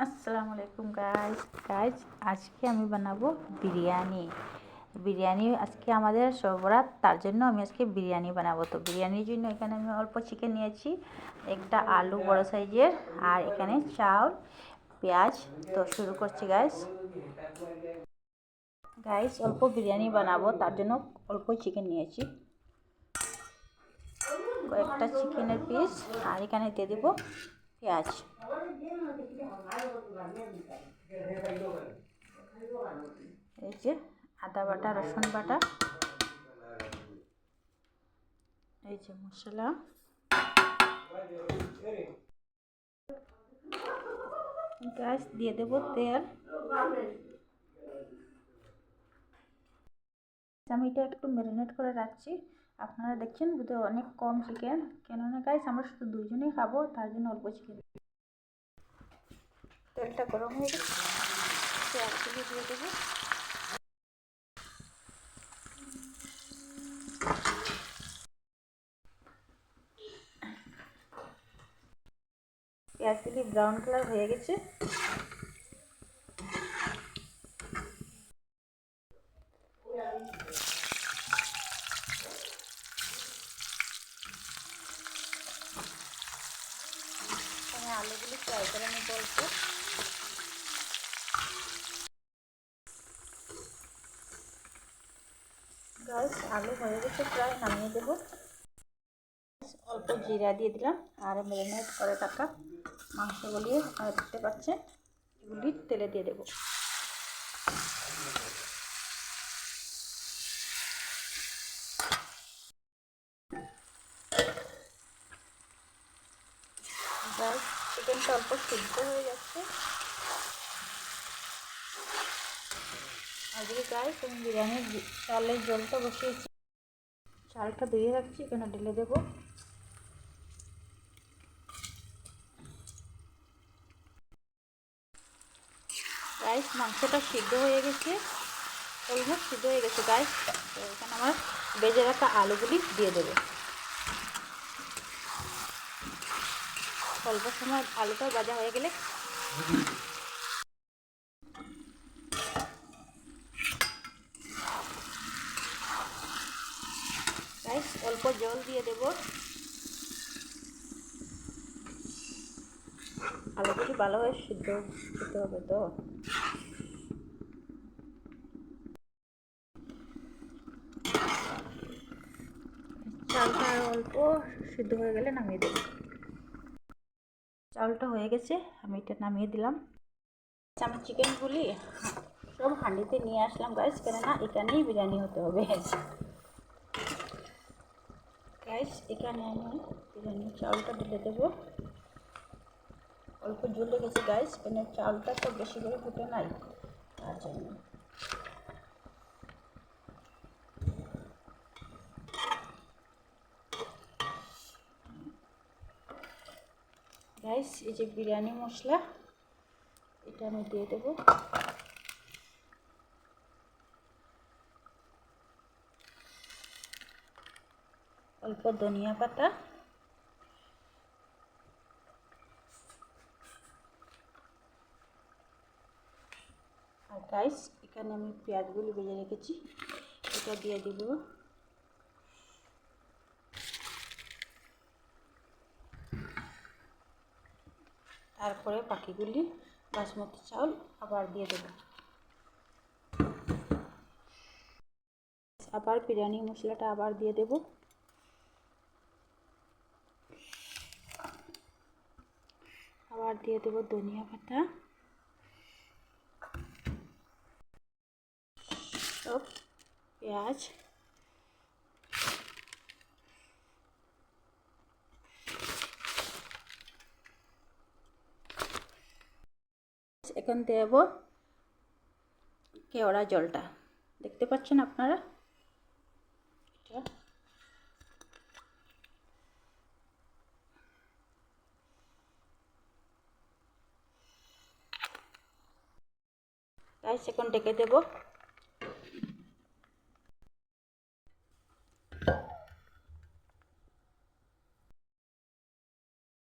আসসালামু আলাইকুম গাইজ আজকে আমি বানাবো বিরিয়ানি আজকে আমাদের সবরাত, তার জন্য আমি আজকে বিরিয়ানি বানাবো। তো বিরিয়ানির জন্য এখানে আমি অল্প চিকেন নিয়েছি, একটা আলু বড় সাইজের, আর এখানে চাউল, পেঁয়াজ। তো শুরু করছি গাইজ অল্প বিরিয়ানি বানাবো, তার জন্য অল্প চিকেন নিয়েছি, কয়েকটা চিকেনের পিস, আর এখানে দিয়ে দেবো পেঁয়াজ। এই যে আদা বাটা, রসুন বাটা, এই যে মশলা, গ্যাস দিয়ে দেবো তেল। আমি এটা একটু ম্যারিনেট করে রাখছি। আপনারা দেখছেন বোধহয় অনেক কম চিকেন, কেননা গাইস আমরা শুধু দুজনেই খাবো, তার জন্য অল্প চিকেন। তেলটা গরম হয়ে গেছে, পেঁয়াজগুলো দিয়ে দেবো। পেঁয়াজগুলি ব্রাউন কালার হয়ে গেছে। আমি আলুগুলি ফ্রাই করে নেব অল্প। গাইস আলু হয়ে গেছে, প্রায় নামিয়ে দেবো। অল্প জিরা দিয়ে দিলাম, আর ম্যারিনেট করে রাখা মাংসগুলি আপনারা দেখতে পাচ্ছেন, এগুলি তেলে দিয়ে দেবো। গাইস চিকেনটা অল্প সিদ্ধ হয়ে যাচ্ছে। আজকে গাইস আমি বিরিয়ানির চালের জলটা বসিয়েছি, চালটা ধুয়ে রাখছি, এখানে ঢেলে দেবো। গাইস মাংসটা সিদ্ধ হয়ে গেছে, অলমোস্ট সিদ্ধ হয়ে গেছে গাইস। তো এখানে আমার ভেজে রাখা আলুগুলি দিয়ে দেবো। অল্প সময় আলুটা ভাজা হয়ে গেলে গাইস অল্প জল দিয়ে দেব। আলুগুলি ভালোভাবে সিদ্ধ করতে হবে। তো চালটা অল্প সিদ্ধ হয়ে গেলে নামিয়ে দেব। চালটা হয়ে গেছে, আমি এটা নামিয়ে দিলাম। আমি চিকেনগুলি সব হাঁড়িতে নিয়ে আসলাম গাইস, কেননা এখানেই বিরিয়ানি হতে হবে। গাইস এখানে আমি বিরিয়ানির চাউলটা ঢেলে দেবো। অল্প জল লেগেছে গাইস, কেন চাউলটা তো বেশি করে ফুটে নাই, তার জন্য। গাইস এই যে বিরিয়ানি মশলা, এটা আমি দিয়ে দেবো। অল্প ধনিয়া পাতা, আর গাইস এখানে আমি পেঁয়াজগুলি ভেজে রেখেছি, এটা দিয়ে দিব। তারপরে বাকিগুলি বাসমতি চাউল আবার দিয়ে দেব। আবার বিরিয়ানি মশলাটা আবার দিয়ে দেব। আবার দিয়ে দেব ধনিয়া পাতা, সব পেঁয়াজ, এখন দেব কেওড়া জলটা, দেখতে পাচ্ছেন আপনারা। এটা গাইস এখন ডেকে দেব।